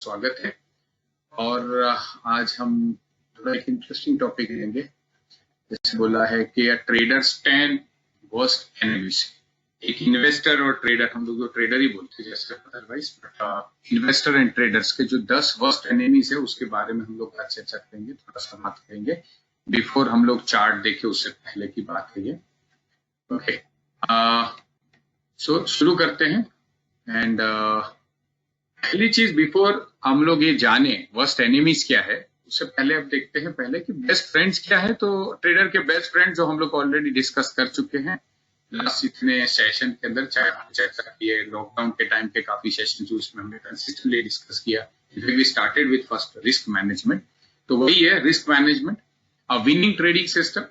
स्वागत है। और आज हम थोड़ा एक इंटरेस्टिंग टॉपिक लेंगे। जैसे बोला है कि ट्रेडर्स 10 वर्स्ट एनिमीज। एक इन्वेस्टर और ट्रेडर, हम लोग ट्रेडर ही बोलते हैं जैसे अदरवाइज, इन्वेस्टर एंड ट्रेडर्स के जो 10 वर्स्ट एनिमीज है उसके बारे में हम लोग आज चर्चा करेंगे, थोड़ा सा बात करेंगे। बिफोर हम लोग चार्ट देखे उससे पहले की बात है ये। ओके, सो शुरू करते हैं। एंड पहली चीज, बिफोर हम लोग ये जाने वर्स्ट एनिमीज क्या है, उससे पहले अब देखते हैं पहले कि बेस्ट फ्रेंड्स क्या है। तो ट्रेडर के बेस्ट फ्रेंड्स जो हम लोग ऑलरेडी डिस्कस कर चुके हैं लास्ट इतने सेशन के अंदर, चाहे हमने चर्चा की है लॉकडाउन के टाइम पे काफी सेशन जो इसमें हमने कंसिस्टेंटली डिस्कस किया। We started with first risk management, तो वही है risk management. A winning trading system,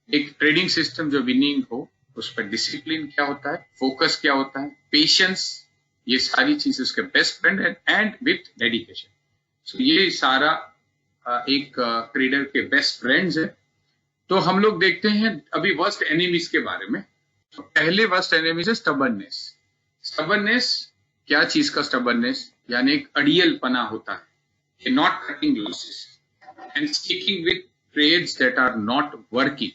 एक ट्रेडिंग सिस्टम जो विनिंग हो, उस पर डिसिप्लिन क्या होता है, फोकस क्या होता है, पेशेंस, ये सारी चीजें उसके best friend and with dedication. So ये सारा एक ट्रेडर के बेस्ट फ्रेंड्स है। तो हम लोग देखते हैं अभी वर्स्ट एनिमीज के बारे में। तो पहले वर्स्ट एनिमीज है स्टबर्ननेस। स्टबर्ननेस क्या चीज का स्टबर्ननेस, यानी एक अड़ियल पना होता है, not cutting losses and sticking with trades that are not working.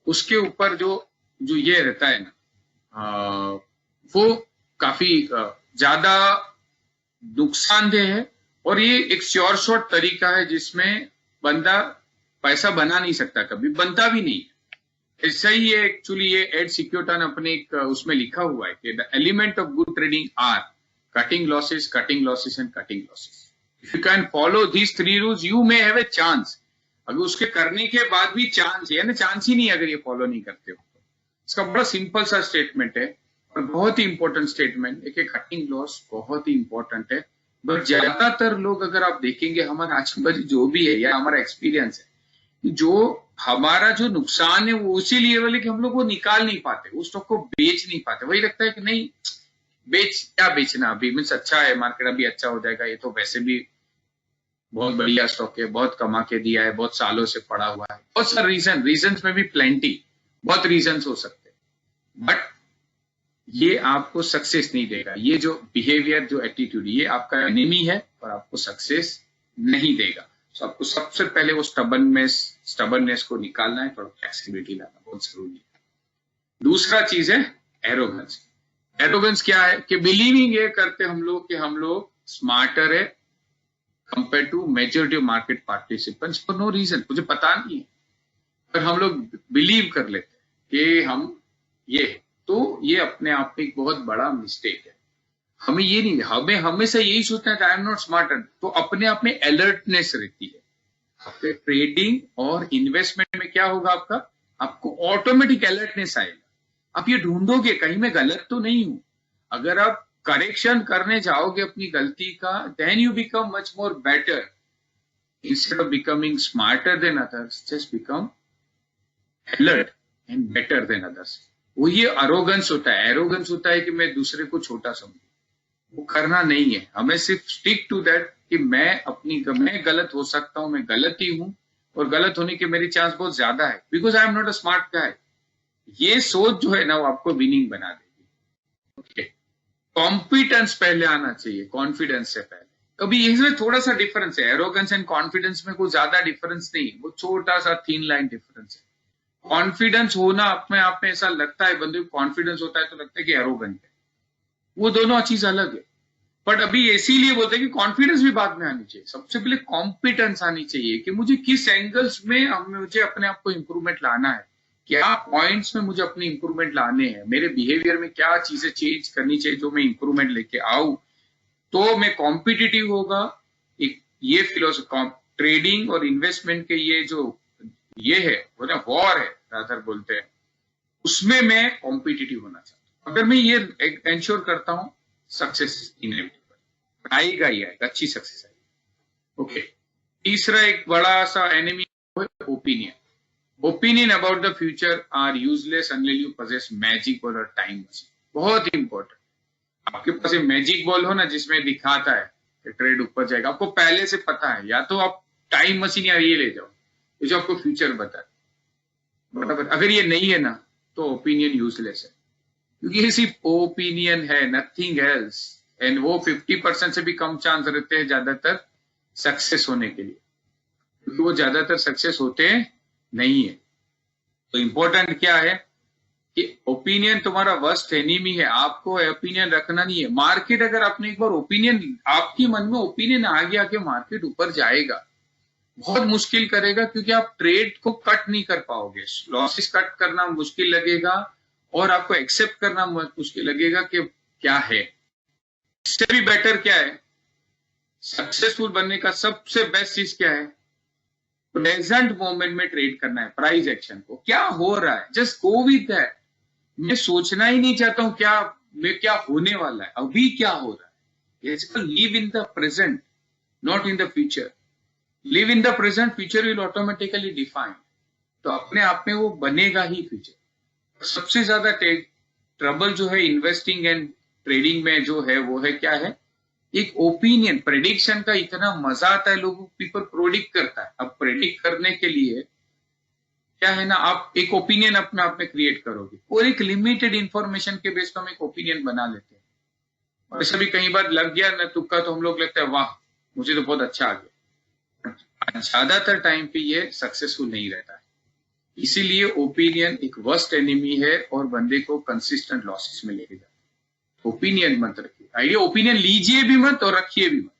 उसके ऊपर जो जो ये रहता है ना, वो काफी ज्यादा नुकसानदेह है। और ये एक श्योर शॉर्ट तरीका है जिसमें बंदा पैसा बना नहीं सकता, कभी बनता भी नहीं। ऐसा ही है एक्चुअली, ये एड सिक्योटा ने अपने एक उसमें लिखा हुआ है कि the element of good trading are cutting losses and cutting losses. If you can follow these 3 rules you may have a chance. अगर उसके करने के बाद भी चांस है ना, चांस ही नहीं अगर ये फॉलो नहीं करते हो। इसका बड़ा सिंपल सा स्टेटमेंट है और बहुत ही इंपॉर्टेंट स्टेटमेंट है कि कटिंग लॉस बहुत ही इंपॉर्टेंट है। बट ज्यादातर लोग अगर आप देखेंगे, हमारा आजू-बाजू जो भी है या हमारा एक्सपीरियंस है, जो हमारा जो नुकसान है वो उसी लेवल है कि हम लोग वो निकाल नहीं पाते, उस स्टॉक को बेच नहीं पाते। वही लगता है कि नहीं क्या बेचना, अभी मीन्स अच्छा है, मार्केट अभी अच्छा हो जाएगा, ये तो वैसे भी बहुत बढ़िया स्टॉक है, बहुत कमा के दिया है, बहुत सालों से पड़ा हुआ है। बहुत सारे रीजन में भी प्लेंटी, बहुत रीजन हो सकते हैं, बट ये आपको सक्सेस नहीं देगा। ये जो बिहेवियर, जो एटीट्यूड, ये आपका एनिमी है और आपको सक्सेस नहीं देगा। तो आपको सबसे पहले वो स्टबर्ननेस को निकालना है, थोड़ा फ्लेक्सिबिलिटी लाना बहुत जरूरी है। दूसरा चीज है एरोगेंस। एरोगेंस क्या है कि बिलीविंग ये करते हम लोग कि हम लोग स्मार्टर है compare to majority of market participants for no reason. मुझे पता नहीं है पर हम लोग बिलीव कर लेते हैं कि हम ये है। तो ये अपने आप में एक बहुत बड़ा मिस्टेक है। हमें ये नहीं, हमें हमेशा यही सोचना है कि आई एम नॉट स्मार्टर। तो अपने आप में अलर्टनेस रहती है। आपके ट्रेडिंग और इन्वेस्टमेंट में क्या होगा, आपको ऑटोमेटिक अलर्टनेस आएगा। आप ये ढूंढोगे कहीं मैं गलत तो नहीं हूं। अगर आप करेक्शन करने जाओगे अपनी गलती का, then you become much more better instead of becoming smarter than others. Just become alert and better than others. वो ये अरोगेंस होता है। एरोगेंस होता है कि मैं दूसरे को छोटा समझूं, वो करना नहीं है। हमें सिर्फ स्टिक टू दैट कि मैं गलत हो सकता हूं, मैं गलत ही हूं और गलत होने के मेरी चांस बहुत ज्यादा है, because I am not a smart guy. ये सोच जो है ना, वो आपको विनिंग बना देगी। ओके, कॉम्पिटेंस पहले आना चाहिए कॉन्फिडेंस से पहले। कभी इसमें थोड़ा सा डिफरेंस है, एरोगेंस एंड कॉन्फिडेंस में कोई ज्यादा डिफरेंस नहीं, वो छोटा सा थिन लाइन डिफरेंस है। कॉन्फिडेंस होना अपने आप में, ऐसा लगता है बंदे को कॉन्फिडेंस होता है तो लगता है कि एरोगेंट है, वो दोनों चीज अलग है। बट अभी इसीलिए बोलते हैं कि कॉन्फिडेंस भी बाद में आनी चाहिए, सबसे पहले कॉम्पिटेंस आनी चाहिए कि मुझे किस एंगल्स में मुझे अपने आप को इंप्रूवमेंट लाना है, क्या पॉइंट्स में मुझे अपने इंप्रूवमेंट लाने हैं, मेरे बिहेवियर में क्या चीजें चेंज करनी चाहिए जो मैं इंप्रूवमेंट लेके आऊं, तो मैं कॉम्पिटिटिव होगा। एक ये फिलोसफी ट्रेडिंग और इन्वेस्टमेंट के ये जो ये है वो ना वॉर है रादर बोलते हैं, उसमें मैं कॉम्पिटिटिव होना चाहता हूं। अगर मैं ये एंश्योर करता हूं, सक्सेस इनएविटेबल आएगा ही आएगा, अच्छी सक्सेस आएगी। ओके, तीसरा एक बड़ा सा एनिमी है opinion about the future are useless unless you possess magic ball और टाइम मशीन। बहुत इंपॉर्टेंट। आपके पास एक मैजिक बॉल हो ना जिसमें दिखाता है कि ट्रेड ऊपर जाएगा, आपको पहले से पता है, या तो आप टाइम मशीन या ये ले जाओ जो आपको फ्यूचर बताए। बराबर, अगर ये नहीं है ना तो ओपिनियन यूजलेस है, क्योंकि ये सिर्फ ओपिनियन है, नथिंग एल्स। एंड वो 50% से भी कम चांस रहते हैं ज्यादातर सक्सेस होने के लिए, क्योंकि वो ज्यादातर सक्सेस होते नहीं है। तो इम्पोर्टेंट क्या है कि ओपिनियन तुम्हारा वर्स्ट एनिमी है, आपको ओपिनियन रखना नहीं है। मार्केट अगर आपने एक बार ओपिनियन, आपके मन में ओपिनियन आ गया कि मार्केट ऊपर जाएगा, बहुत मुश्किल करेगा, क्योंकि आप ट्रेड को कट नहीं कर पाओगे, लॉसेस कट करना मुश्किल लगेगा और आपको एक्सेप्ट करना मुश्किल लगेगा कि क्या है। इससे भी बेटर क्या है, सक्सेसफुल बनने का सबसे बेस्ट चीज क्या है, प्रेजेंट मोमेंट में ट्रेड करना है, प्राइस एक्शन को, क्या हो रहा है जस्ट गो विद दैट। मैं सोचना ही नहीं चाहता हूं क्या होने वाला है, अभी क्या हो रहा है। Live in the present, not in the future. Live in the present, future will automatically define. तो अपने आप में वो बनेगा ही फ्यूचर। सबसे ज्यादा ट्रबल जो है इन्वेस्टिंग एंड ट्रेडिंग में जो है वो है क्या है, एक ओपिनियन, प्रेडिक्शन का इतना मजा आता है, लोगों पीपल प्रोडिक्ट करता है। अब प्रेडिक्ट करने के लिए क्या है ना, आप एक ओपिनियन अपने आप में क्रिएट करोगे और एक लिमिटेड इंफॉर्मेशन के बेस पर हम एक ओपिनियन बना लेते हैं, और ऐसा भी कई बार लग गया ना तुक्का, तो हम लोग लगता है वाह मुझे तो बहुत अच्छा आ गया। ज्यादातर टाइम पे ये सक्सेसफुल नहीं रहता है। इसीलिए ओपिनियन एक वर्स्ट एनिमी है और बंदे को कंसिस्टेंट लॉसेस में लेके जाता है। ओपिनियन मत रखिए, आइडिया ओपिनियन लीजिए भी मत और रखिए भी मत।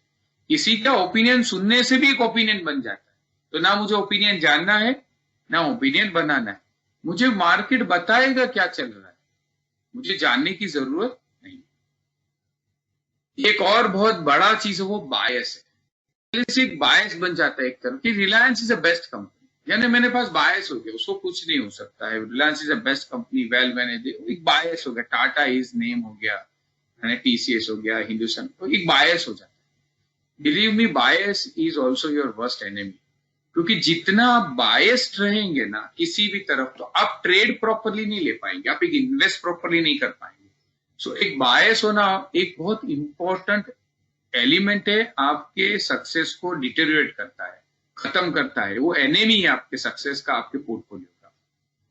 किसी का ओपिनियन सुनने से भी एक ओपिनियन बन जाता है। तो ना मुझे ओपिनियन जानना है ना ओपिनियन बनाना है, मुझे मार्केट बताएगा क्या चल रहा है, मुझे जानने की जरूरत नहीं। एक और बहुत बड़ा चीज है वो बायस है। एक बायस बन जाता है एक तरह की, Reliance is a best company, यानी मेरे पास बायस हो गया, उसको कुछ नहीं हो सकता है, Reliance is a best company, well manage, एक बायस हो गया, टाटा इज नेम हो गया, टीसीएस हो गया, हिंदुस्तान, तो एक बायस हो जाता है। Believe me, bias is also your worst enemy, क्योंकि जितना आप बायस्ड रहेंगे ना किसी भी तरफ, तो आप ट्रेड प्रॉपरली नहीं ले पाएंगे, आप एक इन्वेस्ट प्रॉपरली नहीं कर पाएंगे। सो एक बायस होना एक बहुत इंपॉर्टेंट एलिमेंट है, आपके सक्सेस को डिटेरियोरेट करता है, खत्म करता है, वो एनिमी है आपके सक्सेस का, आपके पोर्टफोलियो का।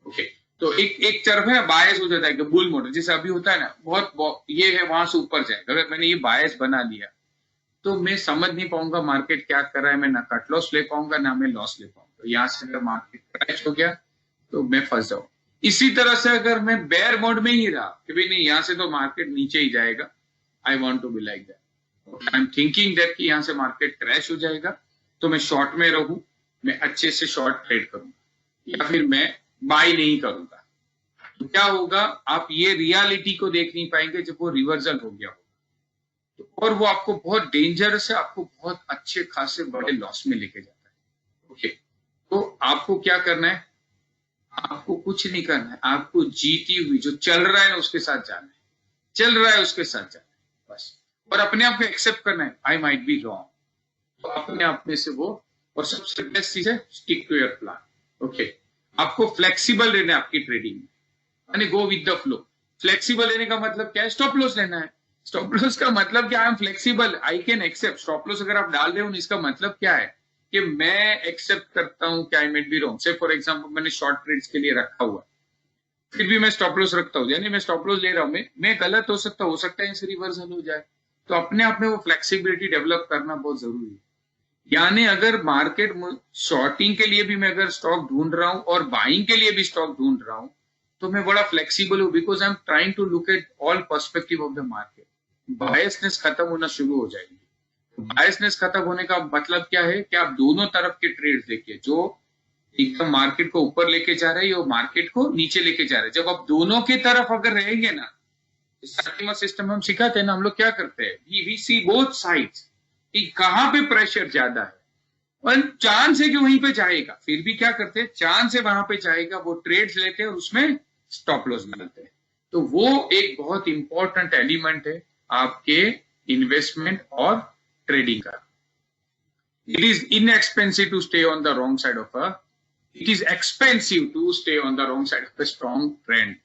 ओके, तो एक तरफ है बायस हो जाता है कि बुल मॉडल, जैसे अभी होता है ना, बहुत ये है वहां से ऊपर जाएगा। अगर मैंने ये बायस बना लिया तो मैं समझ नहीं पाऊंगा मार्केट क्या कर रहा है, मैं ना कट लॉस ले पाऊंगा ना मैं लॉस ले पाऊंगा। तो यहां से अगर मार्केट क्रैश हो गया तो मैं फंस जाऊं। इसी तरह से अगर मैं बेयर मोड में ही रहा कि भाई नहीं, यहां से तो मार्केट नीचे ही जाएगा, I want to be like that, I am thinking that कि यहां से मार्केट क्रैश हो जाएगा, तो मैं शॉर्ट में रहूं, मैं अच्छे से शॉर्ट ट्रेड करूंगा या फिर मैं बाय नहीं करूंगा। तो क्या होगा, आप ये रियलिटी को देख नहीं पाएंगे जब वो रिवर्सल हो गया हो, तो और वो आपको बहुत डेंजरस है, आपको बहुत अच्छे खासे बड़े लॉस में लेके जाता है। ओके, तो आपको क्या करना है, आपको कुछ नहीं करना है, आपको जीती हुई जो चल रहा है उसके साथ जाना है, चल रहा है उसके साथ जाना है बस, और अपने आप को एक्सेप्ट करना है, आई माइट बी रॉन्ग, तो अपने आप में से वो। और सबसे बेस्ट चीज है stick to your plan. Okay, आपको फ्लेक्सिबल रहना है आपकी ट्रेडिंग में, यानी go with the flow. Flexible रहने का मतलब क्या है, स्टॉप लॉस लेना है। स्टॉप लॉस का मतलब क्या, I am flexible, I can accept. Stop loss अगर आप डाल रहे हो, इसका मतलब क्या है कि मैं एक्सेप्ट करता हूं कि आई मेट बी रॉन्ग। से फॉर एग्जांपल मैंने शॉर्ट ट्रेड्स के लिए रखा हुआ, फिर भी मैं स्टॉप लॉस रखता हूं, यानी मैं स्टॉप लॉस ले रहा हूं, मैं गलत हो सकता है इसे रिवर्सल हो जाए। तो अपने आप में वो फ्लेक्सिबिलिटी डेवलप करना बहुत जरूरी है। यानी अगर मार्केट शॉर्टिंग के लिए भी मैं अगर स्टॉक ढूंढ रहा हूं और बाइंग के लिए भी स्टॉक ढूंढ रहा हूं, तो मैं बड़ा फ्लेक्सिबल हूं, because I am trying to look at all perspective of the market. Biasness खत्म होना शुरू हो जाएगी। बायसनेस खत्म होने का मतलब क्या है कि आप दोनों तरफ के ट्रेड्स देखिए, जो एकदम मार्केट को ऊपर लेके जा रहे हैं और मार्केट को नीचे लेके जा रहे हैं। जब आप दोनों की तरफ अगर रहेंगे ना, सिस्टम हम सिखाते हैं ना, हम लोग क्या करते हैं, वी सी बोथ साइड्स कि कहां पे प्रेशर ज्यादा है और चांस है कि वहीं पे जाएगा, फिर भी क्या करते हैं, चांस है वहां पे जाएगा, वो ट्रेड्स लेते हैं और उसमें स्टॉप लॉस डालते हैं। तो वो एक बहुत इंपॉर्टेंट एलिमेंट है आपके इन्वेस्टमेंट और ट्रेडिंग का। It is inexpensive to stay on the wrong side of it is expensive to stay on the wrong side of a strong trend.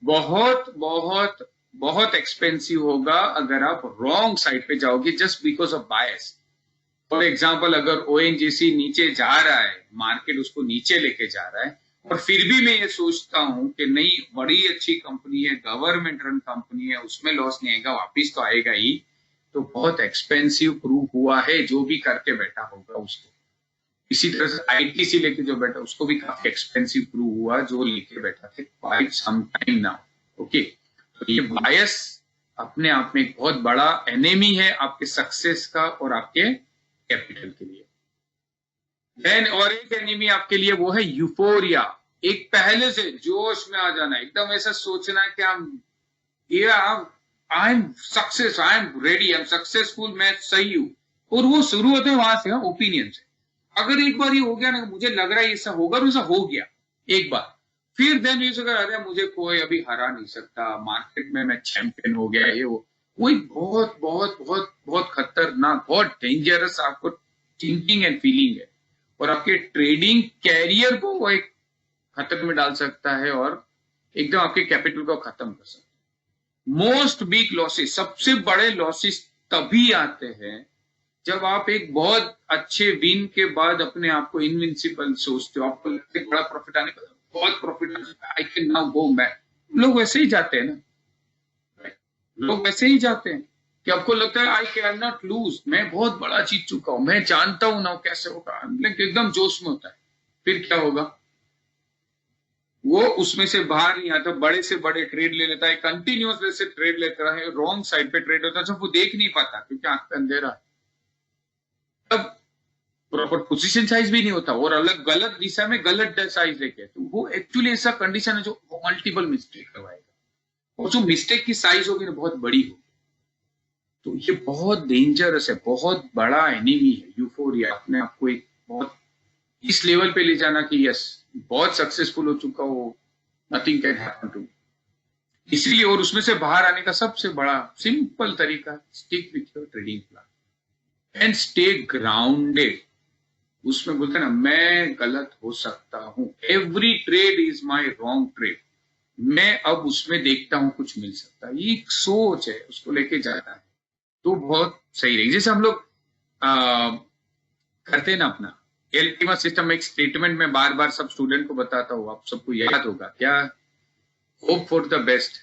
बहुत बहुत बहुत एक्सपेंसिव होगा अगर आप रॉन्ग साइड पे जाओगे just because of bias. For example, अगर ONGC नीचे जा रहा है, मार्केट उसको नीचे लेके जा रहा है, और फिर भी मैं ये सोचता हूं कि नहीं बड़ी अच्छी कंपनी है, गवर्नमेंट रन कंपनी है, उसमें लॉस नहीं आएगा, वापिस तो आएगा ही, तो बहुत एक्सपेंसिव प्रूव हुआ है जो भी करके बैठा होगा उसको। इसी तरह से आईटीसी लेके जो बैठा उसको भी काफी एक्सपेंसिव प्रूव हुआ जो लेके बैठा थे quite some time now. Okay, तो ये बायस अपने आप में एक बहुत बड़ा एनिमी है आपके सक्सेस का और आपके कैपिटल के लिए। देन और एक एनिमी आपके लिए वो है यूफोरिया, एक पहले से जोश में आ जाना, एकदम ऐसा सोचना कि I am success, I am ready, I am successful, मैं सही हूं। और वो शुरू होते हैं वहां से, ओपिनियन से। अगर एक बार ये हो गया ना, मुझे लग रहा है ऐसा होगा, और ऐसा हो गया एक बार, फिर देन ये अगर अरे मुझे कोई अभी हरा नहीं सकता, मार्केट में मैं चैंपियन हो गया, ये वो एक बहुत बहुत बहुत बहुत खतरनाक, बहुत डेंजरस आपको थिंकिंग एंड फीलिंग है, और आपके ट्रेडिंग कैरियर को वो एक खतरे में डाल सकता है और एकदम आपके कैपिटल को खत्म कर सकता है। मोस्ट बिग लॉसेस, सबसे बड़े लॉसेस तभी आते हैं जब आप एक बहुत अच्छे विन के बाद अपने आप को इनविंसिबल सोचते हो, आपको लगता है बड़ा प्रॉफिट आने का, बहुत profit, I can now go back. लोग वैसे ही जाते हैं ना, लोग वैसे ही जाते हैं कि आपको लगता है आई कैन नॉट लूज, मैं बहुत बड़ा जीत चुका हूं, मैं जानता हूं ना कैसे होगा, लेकिन एकदम जोश में होता है, फिर क्या होगा, वो उसमें से बाहर नहीं आता, बड़े से बड़े ट्रेड ले लेता है, कंटिन्यूअस वैसे ट्रेड लेता है, रॉन्ग साइड पे ट्रेड होता है, जब वो देख नहीं पाता क्योंकि आंख पे अंधेरा है, तब प्रॉपर पोजीशन साइज भी नहीं होता और अलग गलत दिशा में गलत साइज लेके, तो वो एक्चुअली ऐसा कंडीशन है जो मल्टीपल मिस्टेक करवाएगा, और जो मिस्टेक की साइज होगी ना बहुत बड़ी होगी। तो ये बहुत डेंजरस है, बहुत बड़ा एनिमी है यूफोरिया, अपने आप को एक बहुत इस लेवल पे ले जाना कि यस बहुत सक्सेसफुल हो चुका हो, नथिंग कैन हैपन टू। इसीलिए और उसमें से बाहर आने का सबसे बड़ा सिंपल तरीका, stick with your trading plan and stay grounded. उसमें बोलते हैं ना, मैं गलत हो सकता हूं, every trade is my wrong trade, मैं अब उसमें देखता हूं कुछ मिल सकता है, ये एक सोच है, उसको लेके जाना है तो बहुत सही रहेगी। जैसे हम लोग करते हैं ना अपना एल्टिमा सिस्टम, एक स्टेटमेंट में बार बार सब स्टूडेंट को बताता हूं, आप सबको याद होगा क्या, hope for the best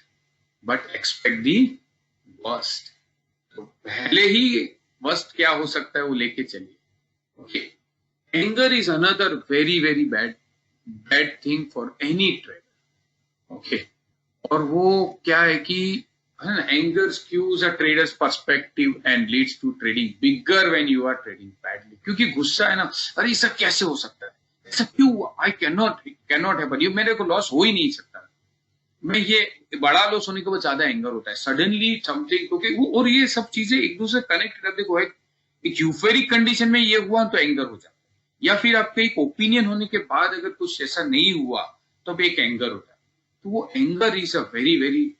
but expect the worst. तो पहले ही वर्स्ट क्या हो सकता है वो लेके चलिए। Okay, anger is another very very bad thing for any trader. Okay, और वो क्या है कि anger skews a trader's perspective and leads to trading bigger when you are trading badly। क्योंकि गुस्सा है ना, अरे ऐसा कैसे हो सकता है, ऐसा क्यों हुआ, आई कैनॉट हैपन, ये मेरे को लॉस हो ही नहीं सकता, मैं ये बड़ा लॉस होने के बाद ज्यादा एंगर होता है सडनली समथिंग, क्योंकि और ये सब चीजें एक दूसरे कनेक्टेड है। देखो एक यूफेरिक कंडीशन में ये हुआ तो एंगर हो जाता है, या फिर आपके एक ओपिनियन होने के बाद अगर कुछ ऐसा नहीं हुआ तो एक एंगर होता है। तो वो anger is a very very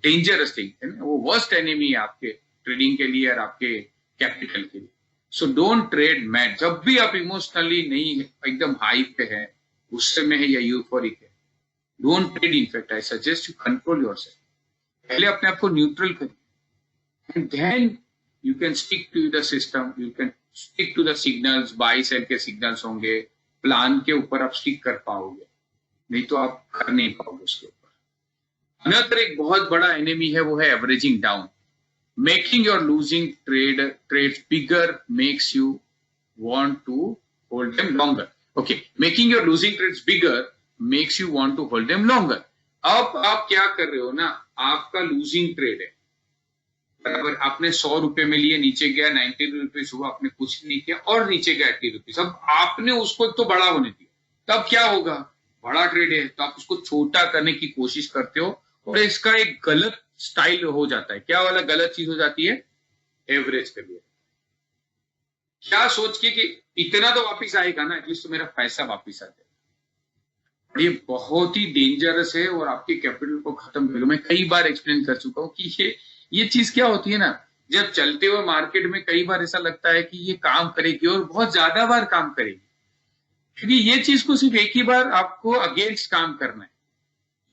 dangerous thing है ना, वो वर्स्ट एनिमी है आपके ट्रेडिंग के लिए और आपके कैपिटल के लिए। सो डोंट ट्रेड मैड, जब भी आप इमोशनली नहीं एकदम हाई पे है, गुस्से में है या यूफोरिक है, don't trade. In fact I suggest you control yourself, पहले अपने आप को न्यूट्रल करिए and then you can stick to the system, you can stick to the signals, buy sell के सिग्नल्स होंगे, प्लान के ऊपर आप स्टिक कर पाओगे, नहीं तो आप कर नहीं पाओगे उसके ऊपर। अनदर एक बहुत बड़ा एनिमी है वो है averaging down, making your losing trades bigger makes you want to hold them longer. Okay, making your losing trades bigger makes you want to hold them longer. अब आप क्या कर रहे हो ना, आपका लूजिंग ट्रेड है, बराबर, आपने 100 रुपए में लिए, नीचे गया 90 रुपीज हुआ, आपने कुछ नहीं किया और नीचे गया 80 रुपीज, अब आपने उसको तो बड़ा होने दिया, तब क्या होगा, बड़ा ट्रेड है तो आप उसको छोटा करने की कोशिश करते हो, और इसका एक गलत स्टाइल हो जाता है। क्या वाला गलत चीज हो जाती है, एवरेज कर लिया, क्या सोच के कि इतना तो वापिस आएगा ना, एटलीस्ट तो मेरा पैसा वापिस आ जाएगा। ये बहुत ही डेंजरस है और आपके कैपिटल को खत्म करेगा। मैं कई बार एक्सप्लेन कर चुका हूं कि ये चीज क्या होती है ना, जब चलते हुए मार्केट में कई बार ऐसा लगता है कि ये काम करेगी और बहुत ज्यादा बार काम करेगी, क्योंकि ये चीज को सिर्फ एक ही बार आपको अगेंस्ट काम करना है,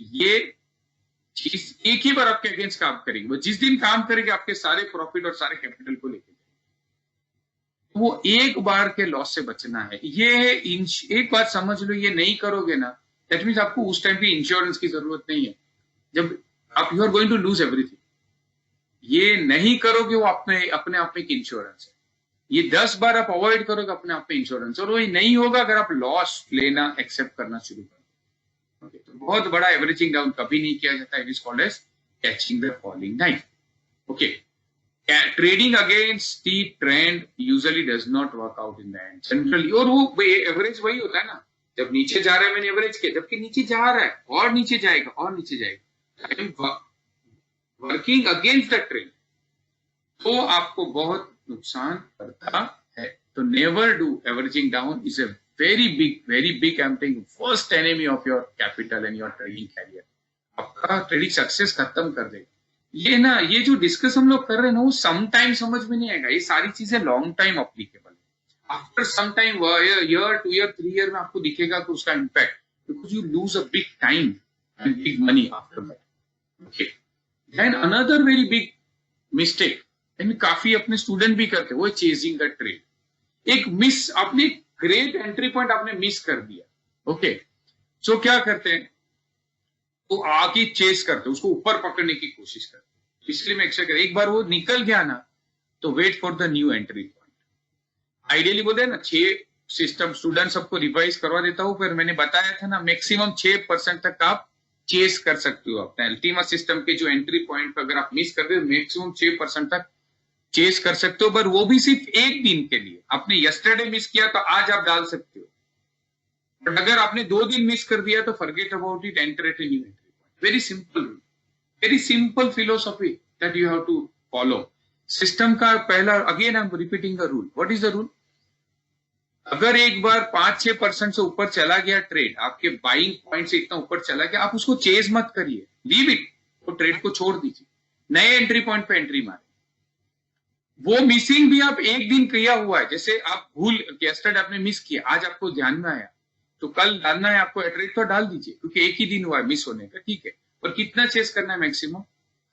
ये चीज एक ही बार आपके अगेंस्ट काम करेगी, वो जिस दिन काम करेगी आपके सारे प्रॉफिट और सारे कैपिटल को लेकर, वो एक बार के लॉस से बचना है। ये एक बात समझ लो, ये नहीं करोगे ना, दैट मीन्स आपको उस टाइम पे इंश्योरेंस की जरूरत नहीं है, जब आप you are going to lose everything. ये नहीं करोगे वो अपने अपने आप में एक इंश्योरेंस है। ये 10 बार आप अवॉइड करोगे अपने आप में इंश्योरेंस, और वो नहीं होगा अगर आप लॉस लेना एक्सेप्ट करना शुरू करो। okay, तो बहुत बड़ा एवरेजिंग डाउन कभी नहीं किया जाता, it is called as catching the falling knife. Okay, trading against the trend usually does not work out in the end generally, और वो एवरेज वही होता है ना, जब नीचे जा रहा है मैंने एवरेज किया, जबकि नीचे जा रहा है और नीचे जाएगा और नीचे जाएगा, वर्किंग अगेंस्ट द ट्रेंड, तो आपको बहुत नुकसान करता है। तो never do averaging down, is a very big एम्पिंग first enemy of your capital and your trading career. आपका ट्रेडिंग सक्सेस खत्म कर देगा। ये ना, ये जो डिस्कस हम लोग कर रहे हैं ना, वो सम टाइम समझ में नहीं आएगा, ये सारी चीजें लॉन्ग टाइम अप्लीकेबल है। After some time, year 2 year 3 year में आपको दिखेगा कि उसका impact, because you lose a big time and big money after that. Okay, then another very big mistake, काफी अपने स्टूडेंट भी करते, वो चेजिंग द ट्रेड। एक मिस, आपने ग्रेट एंट्री पॉइंट आपने मिस कर दिया। ओके, सो क्या करते हैं, तो आगे चेस करते, उसको ऊपर पकड़ने की कोशिश करते। इसलिए मैं एक बार वो निकल गया ना, तो wait for the new entry point. Ideally बोलते हैं ना, 6 सिस्टम स्टूडेंट सबको रिवाइज करवा देता हूं, फिर मैंने बताया था ना, मैक्सिमम 6% तक आप चेस कर सकते हो अपना अल्टीमा सिस्टम के जो एंट्री पॉइंट पर। अगर आप मिस कर दे, मैक्सिमम 6% तक चेस कर सकते हो, पर वो भी सिर्फ एक दिन के लिए। आपने यस्टरडे मिस किया तो आज आप डाल सकते हो, बट अगर आपने 2 दिन मिस कर दिया तो forget about it, enter at a new entry point. Very simple rule, very simple philosophy that you have to follow. System का पहला, again I am repeating the rule. What is the rule? अगर एक बार 5-6% से ऊपर चला गया trade, आपके buying point से इतना ऊपर चला गया, आप उसको चेज मत करिए, लीव इट, वो ट्रेड को छोड़ दीजिए, नए एंट्री पॉइंट पे एंट्री मारे। वो मिसिंग भी आप एक दिन किया हुआ है, जैसे आप भूल, यस्टरडे आपने मिस किया, आज आपको ध्यान में आया, तो कल डालना है आपको ट्रेड, तो डाल दीजिए, क्योंकि एक ही दिन हुआ है मिस होने का, ठीक है। और कितना चेस करना है? Maximum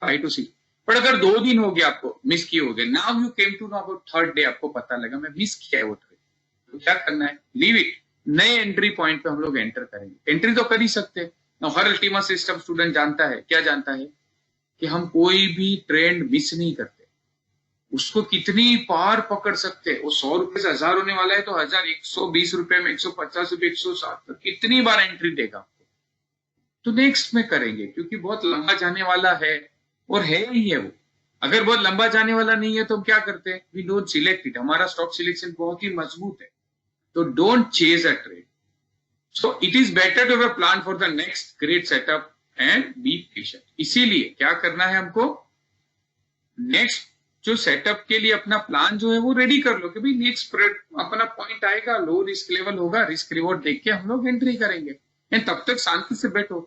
5 to 6। पर अगर 2 दिन हो गया आपको मिस किए हो गए, now you came to know about third day, आपको पता लगा मैं मिस किया है वो ट्रेड, तो क्या करना है? लीव इट, नए एंट्री पॉइंट पे हम लोग एंटर करेंगे। एंट्री तो कर ही सकते हैं। हर अल्टीमा सिस्टम स्टूडेंट जानता है, क्या जानता है, कि हम कोई भी ट्रेंड मिस नहीं करते, उसको कितनी पार पकड़ सकते हैं। वो 100 रुपए से 1000 होने वाला है, तो 1000 120 रुपए में, 150 रुपए, 160, कितनी बार एंट्री देगा आपको, तो नेक्स्ट में करेंगे, क्योंकि बहुत लंबा जाने वाला है, और है ही है वो। अगर बहुत लंबा जाने वाला नहीं है तो हम क्या करते हैं? We don't select it. हमारा स्टॉक सिलेक्शन बहुत ही मजबूत है, तो don't chase a trade. So it is better to have a plan for the next great setup and be patient. इसीलिए क्या करना है हमको, नेक्स्ट जो सेटअप के लिए अपना प्लान जो है वो रेडी कर लो, कि भाई नेक्स्ट अपना पॉइंट आएगा, लो रिस्क लेवल होगा, रिस्क रिवॉर्ड देख के हम लोग एंट्री करेंगे, एंड तब तक शांति से बैठो,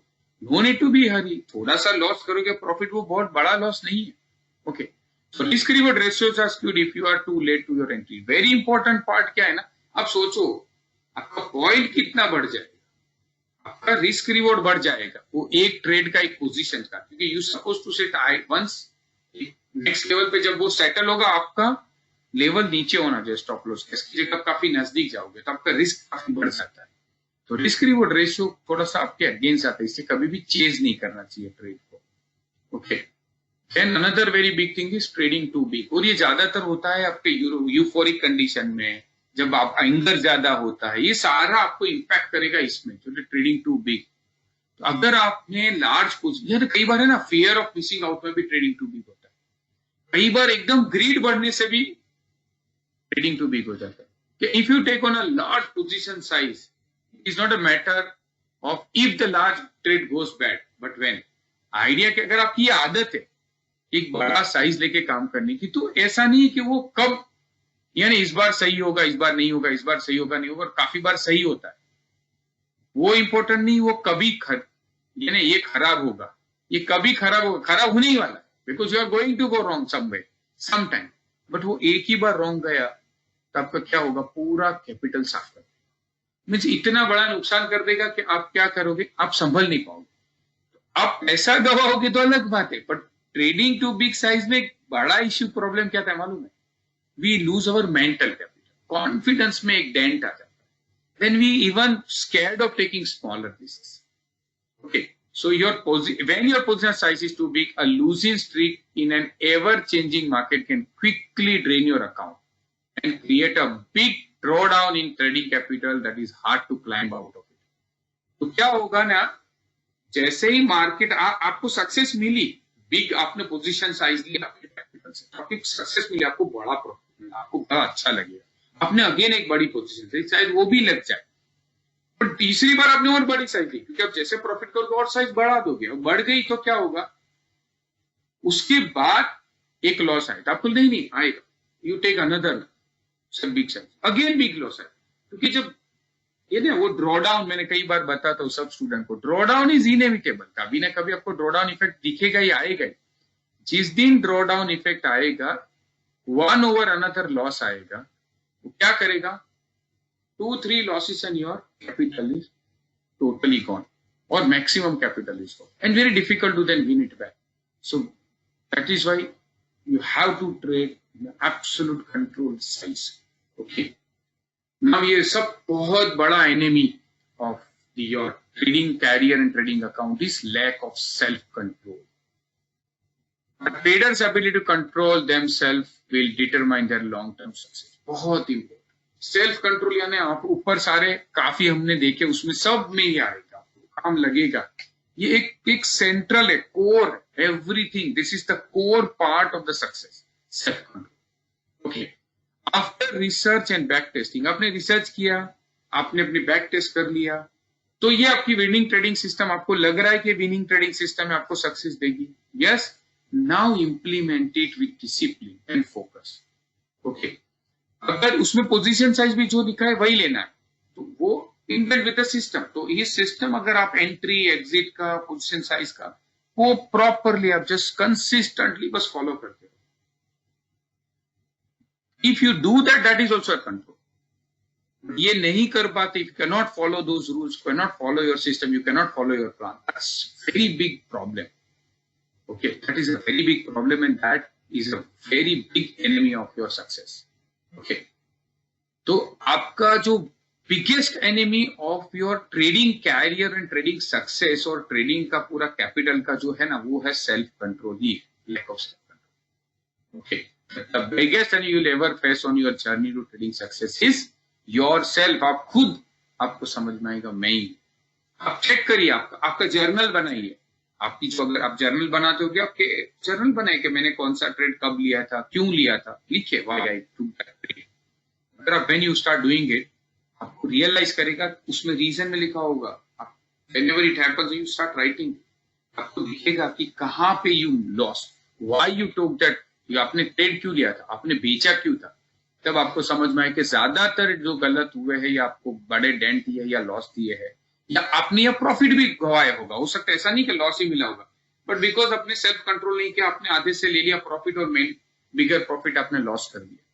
नो नीड टू बी हरी। थोड़ा सा लॉस करोगे प्रॉफिट, वो बहुत बड़ा लॉस नहीं है। Okay, so risk reward ratios are skewed if you are too late to your entry. Very important part क्या है ना, आप सोचो आपका पॉइंट कितना बढ़ जाएगा, आपका रिस्क रिवॉर्ड बढ़ जाएगा, वो एक ट्रेड का, एक पोजीशन का, क्योंकि you suppose to set I once, next level पे जब वो सेटल होगा, आपका लेवल नीचे होना चाहिए स्टॉप लॉस का, इसकी जगह काफी नजदीक जाओगे तो आपका रिस्क काफी बढ़ जाता है। तो रिस्क रिवॉर्ड रेशियो थोड़ा सा आपके अगेंस्ट आता है, इससे कभी भी चेज नहीं करना चाहिए ट्रेड को। Okay, then another very big thing is trading too big, और ये ज्यादातर होता है आपके यूफोरिक कंडीशन में, जब आप एंगर ज्यादा होता है, ये सारा आपको इंपैक्ट करेगा इसमें, जो ट्रेडिंग टू बिग। तो अगर आपने लार्ज पोजीशन, कई बार है ना, फियर ऑफ मिसिंग आउट में भी ट्रेडिंग टू बिग होता है, कई बार एकदम ग्रीड बढ़ने से भी ट्रेडिंग टू बिग हो जाता है। If you take on a large position size, it is not a matter of if the large trade goes bad, but when. Idea कि अगर आपकी आदत है एक बड़ा साइज लेके काम करने की, तो ऐसा नहीं है कि वो कब, यानी इस बार सही होगा, इस बार नहीं होगा, इस बार सही होगा, नहीं होगा, काफी बार सही होता है, वो इंपॉर्टेंट नहीं, वो कभी यानी ये खराब होगा, ये कभी खराब होगा, खराब होने ही वाला है, because you are going to go wrong somewhere sometime. But वो एक ही बार रॉन्ग गया तो आपका क्या होगा, पूरा कैपिटल साफ कर देगा, मीन्स इतना बड़ा नुकसान कर देगा कि आप क्या करोगे, आप संभल नहीं पाओगे। तो आप पैसा गवाओगे तो अलग बात है, but trading too big size में एक बड़ा इश्यू, प्रॉब्लम क्या था मालूम है? We lose our mental capital, confidence में एक डेंट आ जाता है, then we even scared of taking smaller risk. Okay, So when your position size is too big, a losing streak in an ever-changing market can quickly drain your account and create a big drawdown in trading capital that is hard to climb out of it. तो क्या होगा ना, जैसे ही market आपको success मिली, big आपने position size लिया आपके capital से, आपकी सक्सेस मिली, आपको बड़ा प्रॉफिट मिला, आपको बड़ा अच्छा लगेगा, आपने अगेन एक बड़ी पोजीशन साइज, शायद वो भी लग जाए, पर तीसरी बार आपने और बड़ी साइज ली, क्योंकि अब जैसे प्रॉफिट करोगे और साइज बढ़ा दोगे, बढ़ गई तो क्या होगा, उसके बाद एक लॉस आएगा, आपको नहीं आएगा, you take another big size, again big loss आएगा, क्योंकि जब ये ना वो ड्रॉडाउन, मैंने कई बार बताता हूँ सब स्टूडेंट को, ड्रॉडाउन इज इनएविटेबल, कभी ना कभी आपको ड्रॉडाउन इफेक्ट दिखेगा ही, आएगा ही। जिस दिन ड्रॉडाउन इफेक्ट आएगा, वन ओवर अनदर लॉस आएगा, वो क्या करेगा, 2-3 losses and your capital is totally gone, or maximum capital is gone, and very difficult to then win it back. So that is why you have to trade in absolute controlled size. Okay. Now ये सब बहुत बड़ा enemy of your trading career and trading account is lack of self-control. A trader's ability to control themselves will determine their long-term success. बहुत important. Self control यानी आप ऊपर सारे काफी हमने देखे, उसमें सब में ही आएगा, आपको काम लगेगा, ये एक सेंट्रल है, core, everything, this is the core part of the success, self control. Okay, after research and back testing, आपने रिसर्च किया, आपने अपनी बैक टेस्ट कर लिया, तो ये आपकी विनिंग ट्रेडिंग सिस्टम, आपको लग रहा है कि विनिंग ट्रेडिंग सिस्टम में आपको सक्सेस देगी, yes, now implement it with discipline and focus. Okay, अगर उसमें पोजीशन साइज भी जो लिखा है वही लेना है, तो वो इनबिल्ट विद द सिस्टम, तो ये सिस्टम अगर आप एंट्री एग्जिट का, पोजीशन साइज का, वो प्रॉपरली आप जस्ट कंसिस्टेंटली बस फॉलो करते हो, if you do that, that is also control. ये नहीं कर पाते, if you can not follow those rules, can not follow your system, you can not follow your plan, that's very big problem. Okay, that is a very big problem and that is a very big enemy of your success. Okay, तो आपका जो biggest enemy of your trading career and trading success और trading का पूरा capital का जो है ना, वो है सेल्फ कंट्रोल ही, lack of self control. Okay, the biggest enemy you will ever face on your journey to trading success is yourself. आप खुद, आपको समझ में आएगा, मैं ही, आप चेक करिए, आपका जर्नल बनाइए, आपकी जो, अगर आप जर्नल बनाते हो, आपके जर्नल बनाए कि मैंने कौन सा ट्रेड कब लिया था, क्यों लिया था, लिखिए why I took that trade. अगर आप when you start doing it, आपको रियलाइज करेगा, उसमें रीजन में लिखा होगा, आप whenever it happens you start writing, आपको दिखेगा कि कहां पे you lost, why you took that, आपने ट्रेड क्यों लिया था, आपने बेचा क्यों था, तब आपको समझ में आए कि ज्यादातर जो गलत हुए हैं या आपको बड़े डेंट दिए या लॉस दिए हैं, या आपने या प्रॉफिट भी गवाया होगा, हो सकता है ऐसा नहीं कि लॉस ही मिला होगा, बट बिकॉज आपने सेल्फ कंट्रोल नहीं किया, आपने आधे से ले लिया प्रॉफिट और बिगर प्रॉफिट आपने लॉस कर दिया,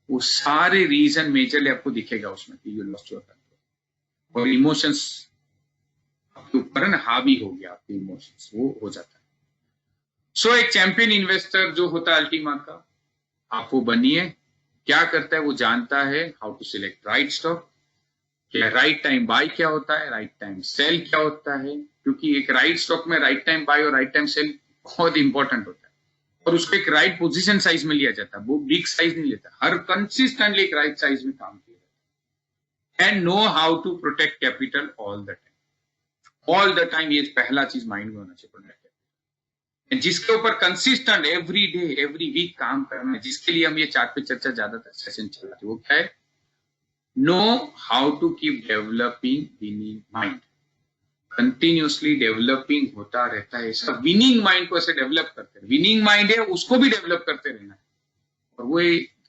वो सारे रीजन मेजरली आपको दिखेगा उसमें कि यू लॉस्ट योर कंट्रोल, और इमोशंस आपके ऊपर है ना, हावी हो गया, आपके इमोशंस, वो हो जाता है। सो एक चैंपियन इन्वेस्टर जो होता है अल्टीमा का, आप वो बनिए। क्या करता है, वो जानता है how to select right stock, right time buy क्या होता है, राइट टाइम सेल क्या होता है, क्योंकि एक राइट स्टॉक में राइट टाइम बाय और राइट टाइम सेल बहुत इंपॉर्टेंट होता है, और उसको एक राइट पोजीशन साइज में लिया जाता है, वो बिग साइज नहीं लेता, हर कंसिस्टेंटली एक राइट साइज में काम किया जाता है। And know how to protect capital all the time, ये पहला चीज माइंड में होना चाहिए, प्रोटेक्ट कैपिटल, जिसके ऊपर consistent every day every week काम करना है, जिसके लिए हम ये चार्ट पे चर्चा ज्यादातर सेशन चलाते हैं, वो क्या है, know how to keep developing winning mind, continuously developing होता रहता है, इसका विनिंग माइंड को ऐसे डेवलप करते हैं, विनिंग माइंड है उसको भी डेवलप करते रहना है, और वो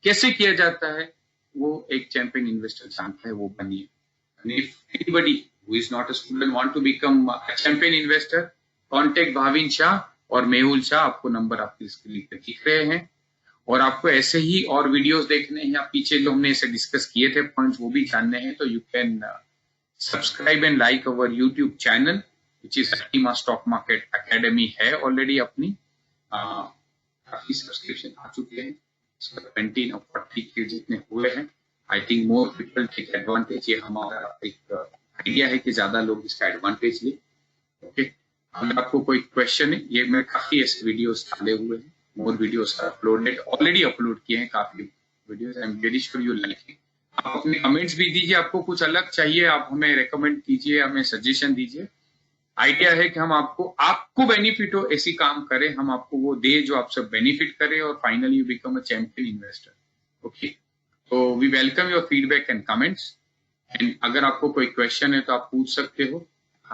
कैसे किया जाता है, वो एक चैंपियन इन्वेस्टर जानता है, वो बनिए। If anybody who is not a student want to become a champion investor, contact Bhavin Shah और मेहुल शाह, आपको नंबर आपकी स्क्रीन पे दिख रहे हैं, और आपको ऐसे ही और वीडियोस देखने हैं, पीछे जो हमने इसे डिस्कस किए थे पॉइंट्स, वो भी जानने हैं, तो you can subscribe and like our YouTube channel which is Ultima stock market academy है ऑलरेडी अपनी, काफी सब्सक्रिप्शन आ चुके हैं, 20 और 40 के जितने हुए हैं, I think more people take advantage, ये हमारा एक आइडिया है कि ज्यादा लोग इसका एडवांटेज ले। ओके, अगर आपको कोई क्वेश्चन है, ये मैं काफी ऐसे वीडियोस डाले हुए हैं, more videos uploaded, already upload किए हैं काफी videos. I am very sure you like it. आप अपने कमेंट्स भी दीजिए, आपको कुछ अलग चाहिए आप हमें रेकमेंड कीजिए, हमें सजेशन दीजिए। आइडिया है कि हम आपको बेनिफिट हो ऐसी काम करें, हम आपको वो दे जो आपसे बेनिफिट करे और finally you become a champion investor. Okay, तो we welcome your feedback and comments. And अगर आपको कोई क्वेश्चन है तो आप पूछ सकते हो।